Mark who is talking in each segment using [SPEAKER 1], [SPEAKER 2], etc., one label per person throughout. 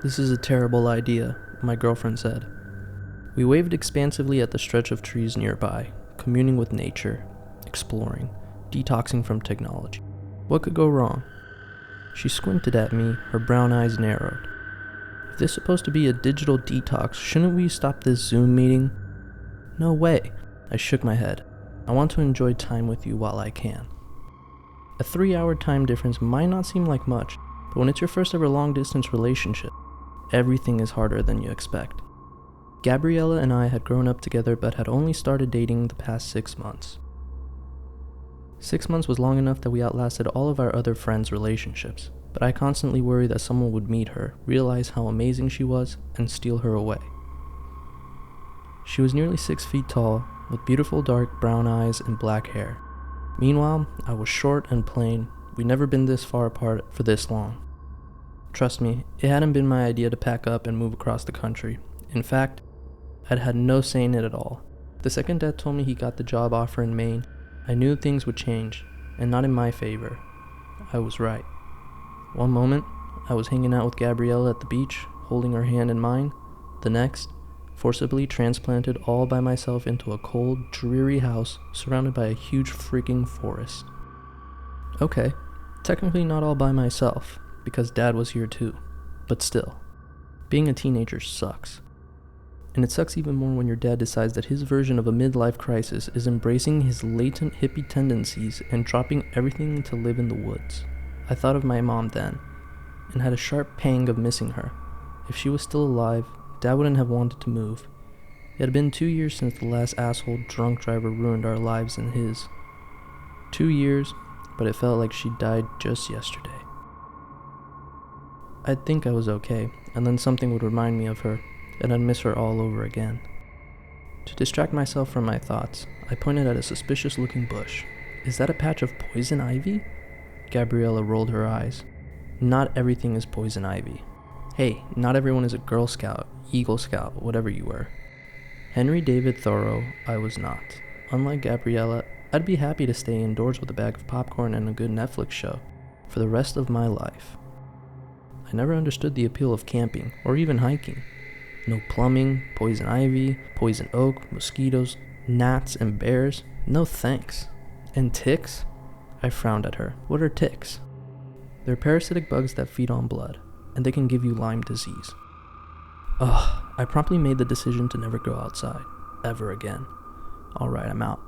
[SPEAKER 1] "This is a terrible idea," my girlfriend said. We waved expansively at the stretch of trees nearby, communing with nature, exploring, detoxing from technology. What could go wrong? She squinted at me, her brown eyes narrowed. "If this is supposed to be a digital detox, shouldn't we stop this Zoom meeting?" "No way." I shook my head. "I want to enjoy time with you while I can." A 3-hour time difference might not seem like much, but when it's your first ever long-distance relationship, everything is harder than you expect. Gabriella and I had grown up together but had only started dating the past 6 months. 6 months was long enough that we outlasted all of our other friends' relationships, but I constantly worried that someone would meet her, realize how amazing she was, and steal her away. She was nearly 6 feet tall, with beautiful dark brown eyes and black hair. Meanwhile, I was short and plain. We'd never been this far apart for this long. Trust me, it hadn't been my idea to pack up and move across the country. In fact, I'd had no say in it at all. The second Dad told me he got the job offer in Maine, I knew things would change, and not in my favor. I was right. One moment, I was hanging out with Gabriella at the beach, holding her hand in mine. The next, forcibly transplanted all by myself into a cold, dreary house surrounded by a huge freaking forest. Okay, technically not all by myself, because Dad was here too, but still, being a teenager sucks. And it sucks even more when your dad decides that his version of a midlife crisis is embracing his latent hippie tendencies and dropping everything to live in the woods. I thought of my mom then, and had a sharp pang of missing her. If she was still alive, Dad wouldn't have wanted to move. It had been 2 years since the last asshole drunk driver ruined our lives and his. 2 years, but it felt like she died just yesterday. I'd think I was okay, and then something would remind me of her, and I'd miss her all over again. To distract myself from my thoughts, I pointed at a suspicious-looking bush. "Is that a patch of poison ivy?" Gabriella rolled her eyes. "Not everything is poison ivy. Hey, not everyone is a Girl Scout, Eagle Scout, whatever you were." Henry David Thoreau, I was not. Unlike Gabriella, I'd be happy to stay indoors with a bag of popcorn and a good Netflix show for the rest of my life. I never understood the appeal of camping, or even hiking. No plumbing, poison ivy, poison oak, mosquitoes, gnats, and bears. No thanks. And ticks? I frowned at her. What are ticks? They're parasitic bugs that feed on blood, and they can give you Lyme disease. Ugh, I promptly made the decision to never go outside, ever again. Alright, I'm out.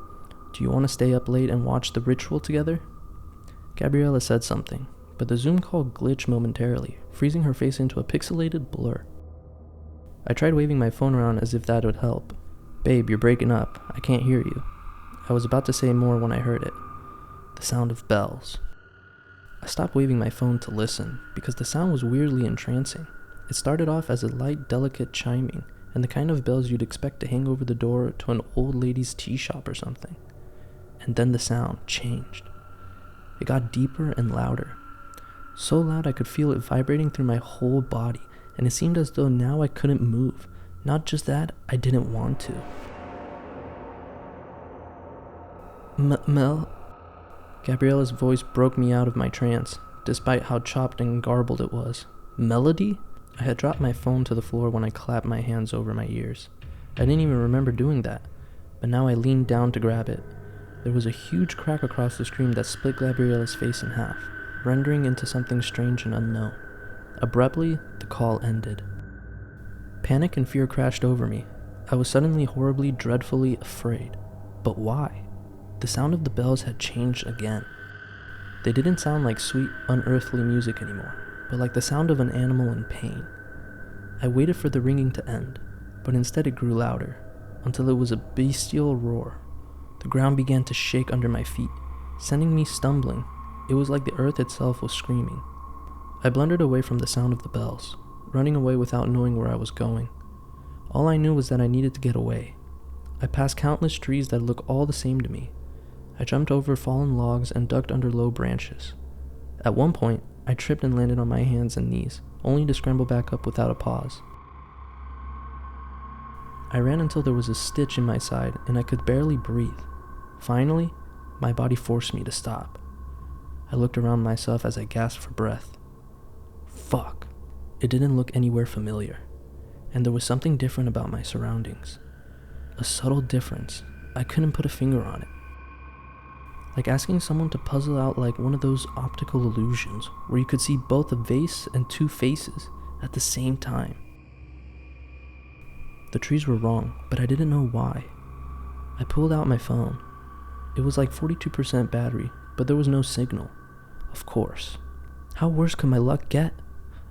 [SPEAKER 1] Do you want to stay up late and watch the ritual together? Gabriella said something, but the Zoom call glitched momentarily, freezing her face into a pixelated blur. I tried waving my phone around as if that would help. "Babe, you're breaking up. I can't hear you." I was about to say more when I heard it. The sound of bells. I stopped waving my phone to listen, because the sound was weirdly entrancing. It started off as a light, delicate chiming, and the kind of bells you'd expect to hang over the door to an old lady's tea shop or something. And then the sound changed. It got deeper and louder. So loud I could feel it vibrating through my whole body, and it seemed as though now I couldn't move. Not just that, I didn't want to. Mel? Gabriella's voice broke me out of my trance, despite how chopped and garbled it was. Melody? I had dropped my phone to the floor when I clapped my hands over my ears. I didn't even remember doing that, but now I leaned down to grab it. There was a huge crack across the screen that split Gabriella's face in half, rendering into something strange and unknown. Abruptly, the call ended. Panic and fear crashed over me. I was suddenly horribly, dreadfully afraid. But why? The sound of the bells had changed again. They didn't sound like sweet, unearthly music anymore, but like the sound of an animal in pain. I waited for the ringing to end, but instead it grew louder, until it was a bestial roar. The ground began to shake under my feet, sending me stumbling. It was like the earth itself was screaming. I blundered away from the sound of the bells, running away without knowing where I was going. All I knew was that I needed to get away. I passed countless trees that looked all the same to me. I jumped over fallen logs and ducked under low branches. At one point, I tripped and landed on my hands and knees, only to scramble back up without a pause. I ran until there was a stitch in my side and I could barely breathe. Finally, my body forced me to stop. I looked around myself as I gasped for breath. Fuck. it didn't look anywhere familiar, and there was something different about my surroundings. A subtle difference. I couldn't put a finger on it. Like asking someone to puzzle out like one of those optical illusions where you could see both a vase and two faces at the same time. The trees were wrong, but I didn't know why. I pulled out my phone. It was like 42% battery, but there was no signal. Of course. How worse could my luck get?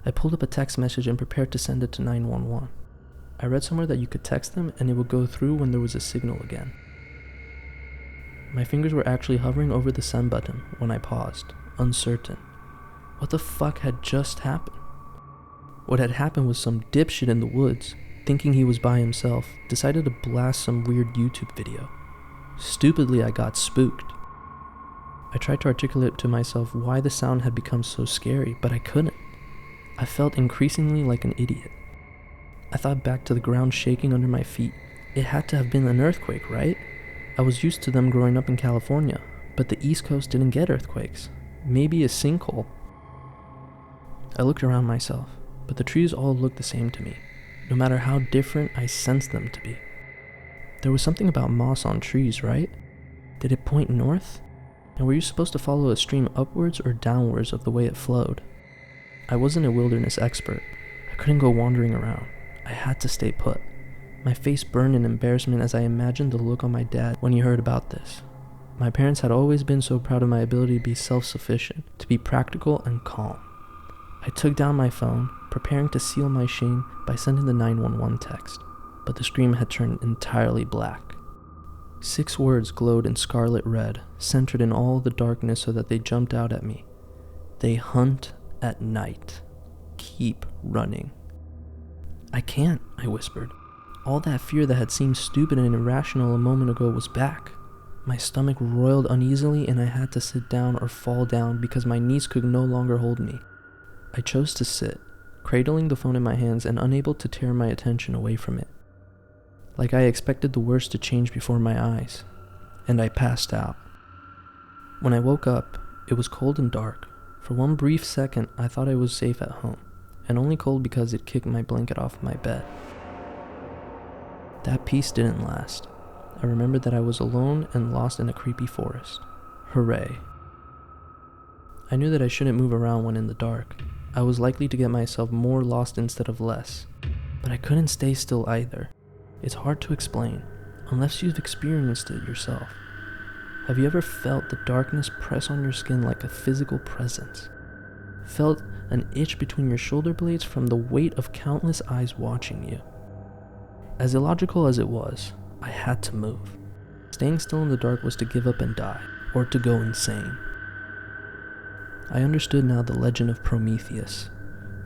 [SPEAKER 1] I pulled up a text message and prepared to send it to 911. I read somewhere that you could text them and it would go through when there was a signal again. My fingers were actually hovering over the send button when I paused, uncertain. What the fuck had just happened? What had happened was some dipshit in the woods, thinking he was by himself, decided to blast some weird YouTube video. Stupidly, I got spooked. I tried to articulate to myself why the sound had become so scary, but I couldn't. I felt increasingly like an idiot. I thought back to the ground shaking under my feet. It had to have been an earthquake, right? I was used to them growing up in California, but the East Coast didn't get earthquakes. Maybe a sinkhole. I looked around myself, but the trees all looked the same to me, no matter how different I sensed them to be. There was something about moss on trees, right? Did it point north? And were you supposed to follow a stream upwards or downwards of the way it flowed? I wasn't a wilderness expert. I couldn't go wandering around. I had to stay put. My face burned in embarrassment as I imagined the look on my dad when he heard about this. My parents had always been so proud of my ability to be self-sufficient, to be practical and calm. I took down my phone, preparing to seal my shame by sending the 911 text, but the screen had turned entirely black. 6 words glowed in scarlet red, centered in all the darkness so that they jumped out at me. They hunt at night. Keep running. I can't, I whispered. All that fear that had seemed stupid and irrational a moment ago was back. My stomach roiled uneasily and I had to sit down or fall down because my knees could no longer hold me. I chose to sit, cradling the phone in my hands and unable to tear my attention away from it. Like I expected the worst to change before my eyes, and I passed out. When I woke up, it was cold and dark. For one brief second, I thought I was safe at home, and only cold because it kicked my blanket off my bed. That peace didn't last. I remembered that I was alone and lost in a creepy forest. Hooray. I knew that I shouldn't move around when in the dark. I was likely to get myself more lost instead of less. But I couldn't stay still either. It's hard to explain, unless you've experienced it yourself. Have you ever felt the darkness press on your skin like a physical presence? Felt an itch between your shoulder blades from the weight of countless eyes watching you? As illogical as it was, I had to move. Staying still in the dark was to give up and die, or to go insane. I understood now the legend of Prometheus,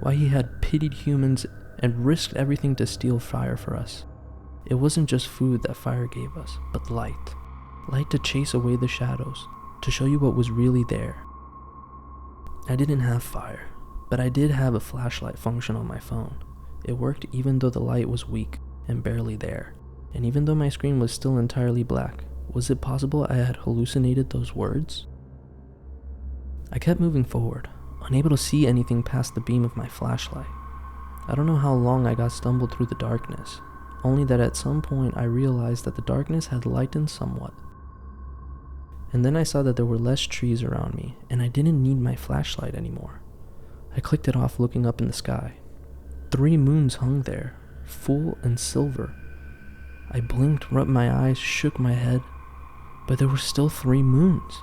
[SPEAKER 1] why he had pitied humans and risked everything to steal fire for us. It wasn't just food that fire gave us, but light. Light to chase away the shadows, to show you what was really there. I didn't have fire, but I did have a flashlight function on my phone. It worked even though the light was weak and barely there. And even though my screen was still entirely black, was it possible I had hallucinated those words? I kept moving forward, unable to see anything past the beam of my flashlight. I don't know how long I got stumbled through the darkness, only that at some point I realized that the darkness had lightened somewhat. And then I saw that there were less trees around me, and I didn't need my flashlight anymore. I clicked it off looking up in the sky. 3 moons hung there, full and silver. I blinked, rubbed my eyes, shook my head, but there were still 3 moons.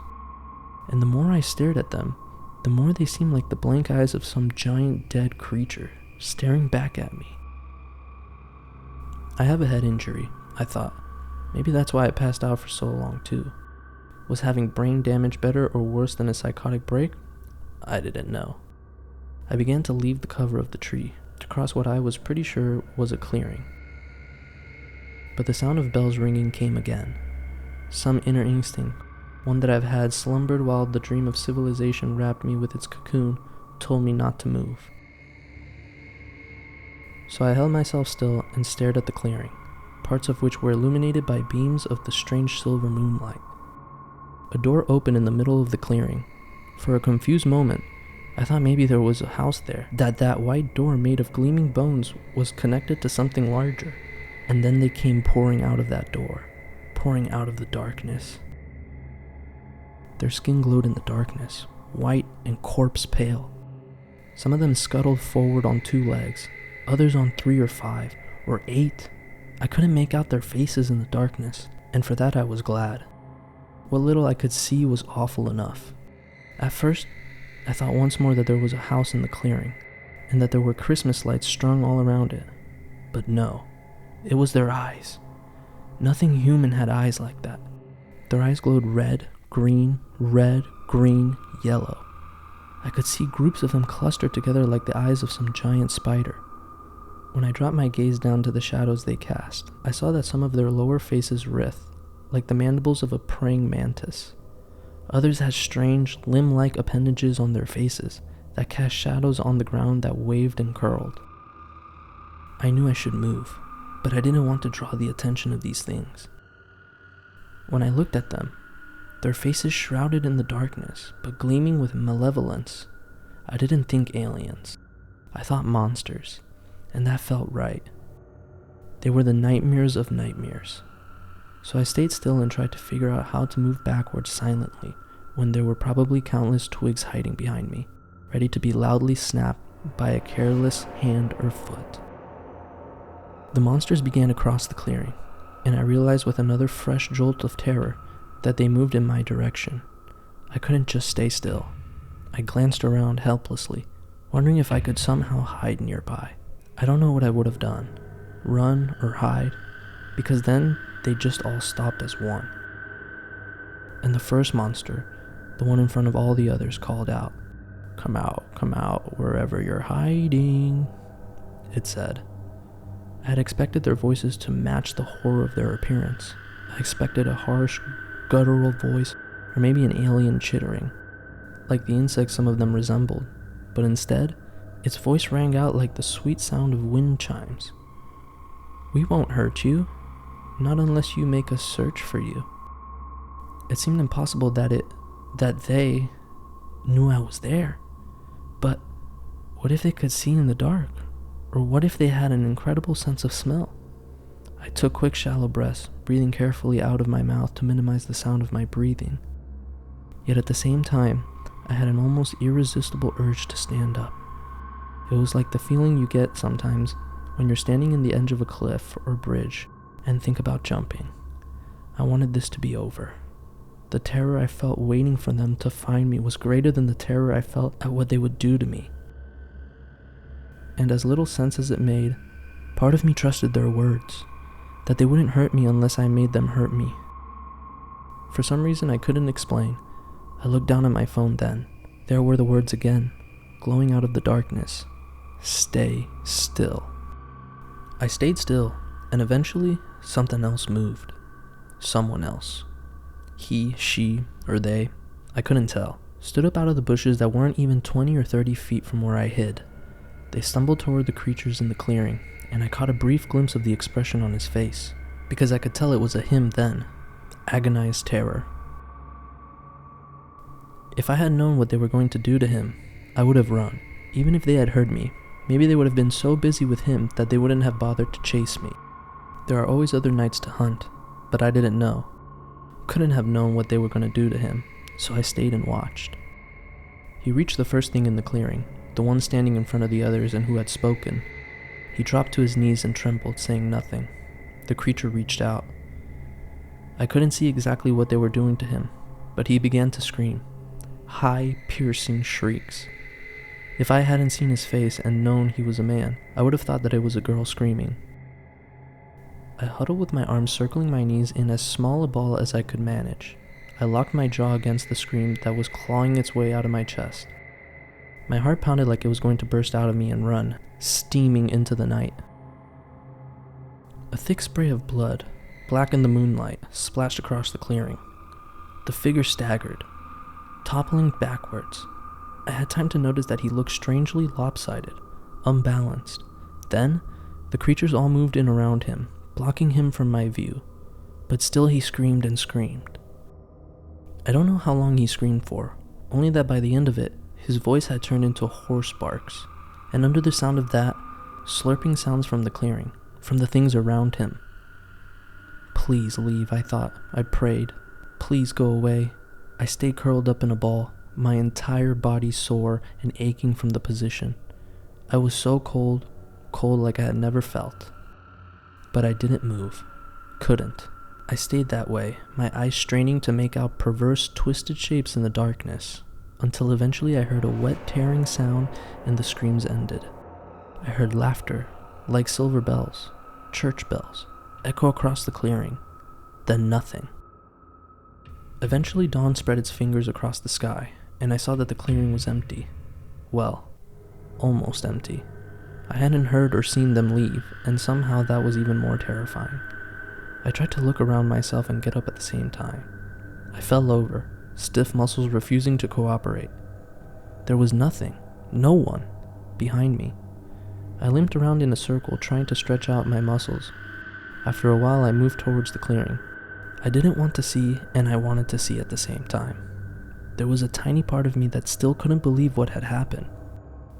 [SPEAKER 1] And the more I stared at them, the more they seemed like the blank eyes of some giant dead creature, staring back at me. I have a head injury, I thought. Maybe that's why I passed out for so long too. Was having brain damage better or worse than a psychotic break? I didn't know. I began to leave the cover of the tree, to cross what I was pretty sure was a clearing. But the sound of bells ringing came again. Some inner instinct, one that I've had slumbered while the dream of civilization wrapped me with its cocoon, told me not to move. So I held myself still and stared at the clearing, parts of which were illuminated by beams of the strange silver moonlight. A door opened in the middle of the clearing. For a confused moment, I thought maybe there was a house there, that white door made of gleaming bones was connected to something larger. And then they came pouring out of that door, pouring out of the darkness. Their skin glowed in the darkness, white and corpse pale. Some of them scuttled forward on 2 legs, others on 3 or 5 or 8. I couldn't make out their faces in the darkness, and for that I was glad. What little I could see was awful enough. At first, I thought once more that there was a house in the clearing, and that there were Christmas lights strung all around it. But no, it was their eyes. Nothing human had eyes like that. Their eyes glowed red, green, yellow. I could see groups of them clustered together like the eyes of some giant spider. When I dropped my gaze down to the shadows they cast, I saw that some of their lower faces writhed, like the mandibles of a praying mantis. Others had strange, limb-like appendages on their faces that cast shadows on the ground that waved and curled. I knew I should move, but I didn't want to draw the attention of these things. When I looked at them, their faces shrouded in the darkness, but gleaming with malevolence, I didn't think aliens. I thought monsters, and that felt right. They were the nightmares of nightmares. So I stayed still and tried to figure out how to move backwards silently when there were probably countless twigs hiding behind me, ready to be loudly snapped by a careless hand or foot. The monsters began to cross the clearing, and I realized with another fresh jolt of terror that they moved in my direction. I couldn't just stay still. I glanced around helplessly, wondering if I could somehow hide nearby. I don't know what I would have done, run or hide, because then they just all stopped as one. And the first monster, the one in front of all the others, called out, come out, wherever you're hiding," it said. I had expected their voices to match the horror of their appearance. I expected a harsh, guttural voice, or maybe an alien chittering, like the insects some of them resembled, but instead, its voice rang out like the sweet sound of wind chimes. "We won't hurt you. Not unless you make us search for you." It seemed impossible that they knew I was there. But what if they could see in the dark? Or what if they had an incredible sense of smell? I took quick, shallow breaths, breathing carefully out of my mouth to minimize the sound of my breathing. Yet at the same time, I had an almost irresistible urge to stand up. It was like the feeling you get sometimes when you're standing in the edge of a cliff or bridge and think about jumping. I wanted this to be over. The terror I felt waiting for them to find me was greater than the terror I felt at what they would do to me. And as little sense as it made, part of me trusted their words, that they wouldn't hurt me unless I made them hurt me. For some reason I couldn't explain, I looked down at my phone then. There were the words again, glowing out of the darkness. "Stay still." I stayed still, and eventually something else moved. Someone else. He, she, or they, I couldn't tell, stood up out of the bushes that weren't even 20 or 30 feet from where I hid. They stumbled toward the creatures in the clearing, and I caught a brief glimpse of the expression on his face, because I could tell it was a him then. Agonized terror. If I had known what they were going to do to him, I would have run. Even if they had heard me, maybe they would have been so busy with him that they wouldn't have bothered to chase me. There are always other nights to hunt, but I didn't know. Couldn't have known what they were going to do to him, so I stayed and watched. He reached the first thing in the clearing, the one standing in front of the others and who had spoken. He dropped to his knees and trembled, saying nothing. The creature reached out. I couldn't see exactly what they were doing to him, but he began to scream. High, piercing shrieks. If I hadn't seen his face and known he was a man, I would have thought that it was a girl screaming. I huddled with my arms circling my knees in as small a ball as I could manage. I locked my jaw against the scream that was clawing its way out of my chest. My heart pounded like it was going to burst out of me and run, steaming into the night. A thick spray of blood, black in the moonlight, splashed across the clearing. The figure staggered, toppling backwards. I had time to notice that he looked strangely lopsided, unbalanced. Then, the creatures all moved in around him, blocking him from my view, but still he screamed and screamed. I don't know how long he screamed for, only that by the end of it, His voice had turned into horse barks, and under the sound of that, slurping sounds from the clearing, from the things around him. Please leave, I thought. I prayed. Please go away. I stayed curled up in a ball, my entire body sore and aching from the position. I was so cold like I had never felt. But I didn't move. Couldn't. I stayed that way, my eyes straining to make out perverse, twisted shapes in the darkness, until eventually I heard a wet tearing sound and the screams ended. I heard laughter, like silver bells, church bells, echo across the clearing. Then nothing. Eventually dawn spread its fingers across the sky, and I saw that the clearing was empty. Well, almost empty. I hadn't heard or seen them leave, and somehow that was even more terrifying. I tried to look around myself and get up at the same time. I fell over, stiff muscles refusing to cooperate. There was nothing, no one, behind me. I limped around in a circle, trying to stretch out my muscles. After a while, I moved towards the clearing. I didn't want to see, and I wanted to see at the same time. There was a tiny part of me that still couldn't believe what had happened.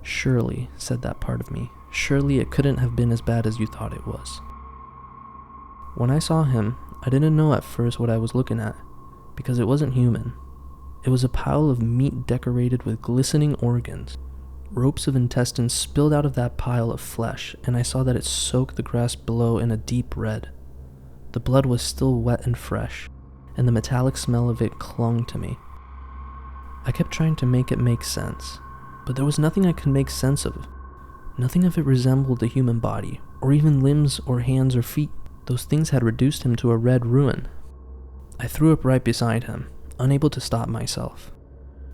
[SPEAKER 1] Surely, said that part of me, surely it couldn't have been as bad as you thought it was. When I saw him, I didn't know at first what I was looking at, because it wasn't human. It was a pile of meat decorated with glistening organs. Ropes of intestines spilled out of that pile of flesh, and I saw that it soaked the grass below in a deep red. The blood was still wet and fresh, and the metallic smell of it clung to me. I kept trying to make it make sense, but there was nothing I could make sense of. Nothing of it resembled the human body, or even limbs or hands or feet. Those things had reduced him to a red ruin. I threw up right beside him, unable to stop myself.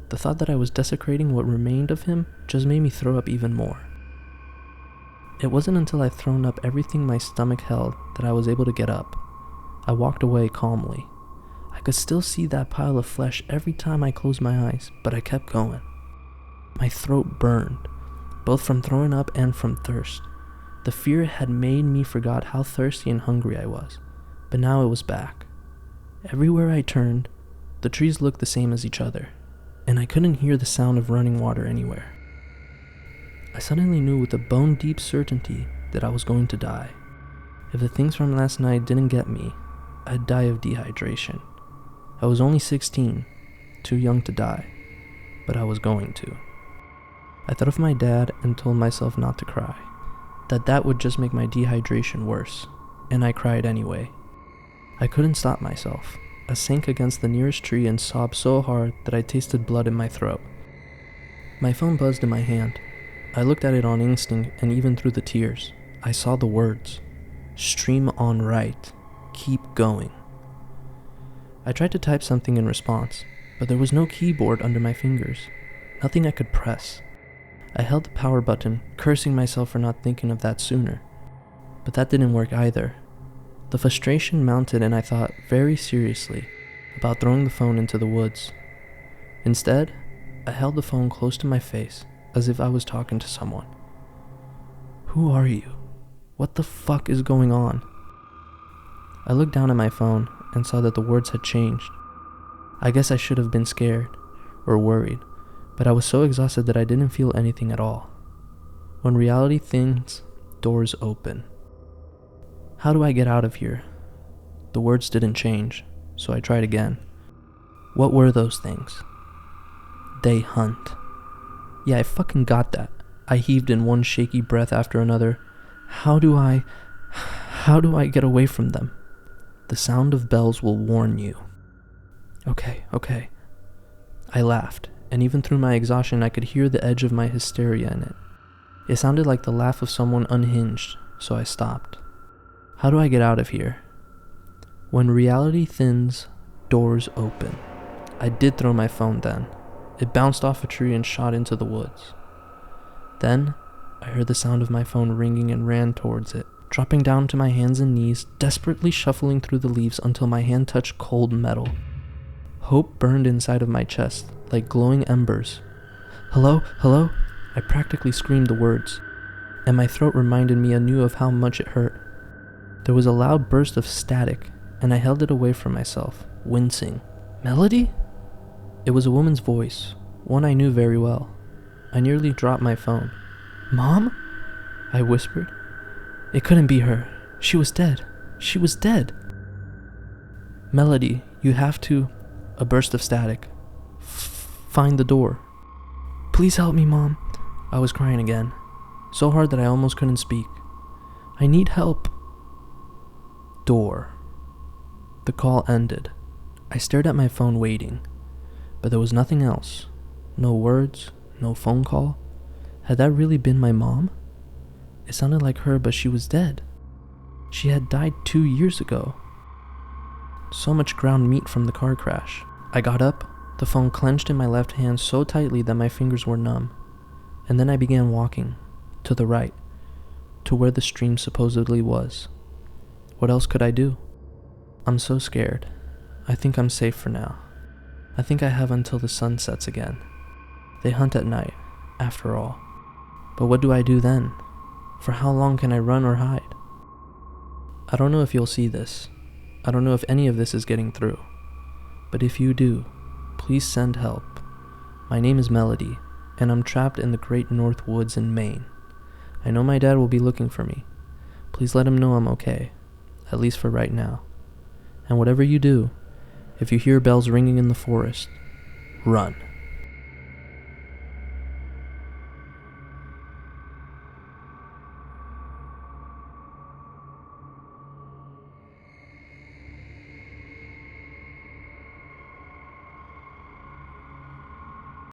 [SPEAKER 1] The thought that I was desecrating what remained of him just made me throw up even more. It wasn't until I'd thrown up everything my stomach held that I was able to get up. I walked away calmly. I could still see that pile of flesh every time I closed my eyes, but I kept going. My throat burned, both from throwing up and from thirst. The fear had made me forget how thirsty and hungry I was, but now it was back. Everywhere I turned, the trees looked the same as each other, and I couldn't hear the sound of running water anywhere. I suddenly knew with a bone-deep certainty that I was going to die. If the things from last night didn't get me, I'd die of dehydration. I was only 16, too young to die, but I was going to. I thought of my dad and told myself not to cry, that would just make my dehydration worse, and I cried anyway. I couldn't stop myself. I sank against the nearest tree and sobbed so hard that I tasted blood in my throat. My phone buzzed in my hand. I looked at it on instinct, and even through the tears, I saw the words, "Stream on right. Keep going." I tried to type something in response, but there was no keyboard under my fingers, nothing I could press. I held the power button, cursing myself for not thinking of that sooner. But that didn't work either. The frustration mounted, and I thought very seriously about throwing the phone into the woods. Instead, I held the phone close to my face, as if I was talking to someone. Who are you? What the fuck is going on? I looked down at my phone and saw that the words had changed. I guess I should have been scared, or worried, but I was so exhausted that I didn't feel anything at all. When reality thins, doors open. How do I get out of here? The words didn't change, so I tried again. What were those things? They hunt. Yeah, I fucking got that. I heaved in one shaky breath after another. How do I get away from them? The sound of bells will warn you. Okay. I laughed, and even through my exhaustion I could hear the edge of my hysteria in it. It sounded like the laugh of someone unhinged, so I stopped. How do I get out of here? When reality thins, doors open. I did throw my phone then. It bounced off a tree and shot into the woods. Then, I heard the sound of my phone ringing and ran towards it, dropping down to my hands and knees, desperately shuffling through the leaves until my hand touched cold metal. Hope burned inside of my chest, like glowing embers. Hello? I practically screamed the words, and my throat reminded me anew of how much it hurt. There was a loud burst of static, and I held it away from myself, wincing. Melody? It was a woman's voice, one I knew very well. I nearly dropped my phone. "Mom?" I whispered. "It couldn't be her. She was dead. She was dead." "Melody, you have to..." A burst of static. "Find the door." "Please help me, Mom." I was crying again, so hard that I almost couldn't speak. "I need help." Door. The call ended. I stared at my phone waiting, but there was nothing else. No words, no phone call. Had that really been my mom? It sounded like her, but she was dead. She had died 2 years ago. So much ground meat from the car crash. I got up, the phone clenched in my left hand so tightly that my fingers were numb. And then I began walking, to the right, to where the stream supposedly was. What else could I do? I'm so scared. I think I'm safe for now. I think I have until the sun sets again. They hunt at night, after all. But what do I do then? For how long can I run or hide? I don't know if you'll see this. I don't know if any of this is getting through. But if you do, please send help. My name is Melody, and I'm trapped in the Great North Woods in Maine. I know my dad will be looking for me. Please let him know I'm okay, at least for right now. And whatever you do, if you hear bells ringing in the forest, run.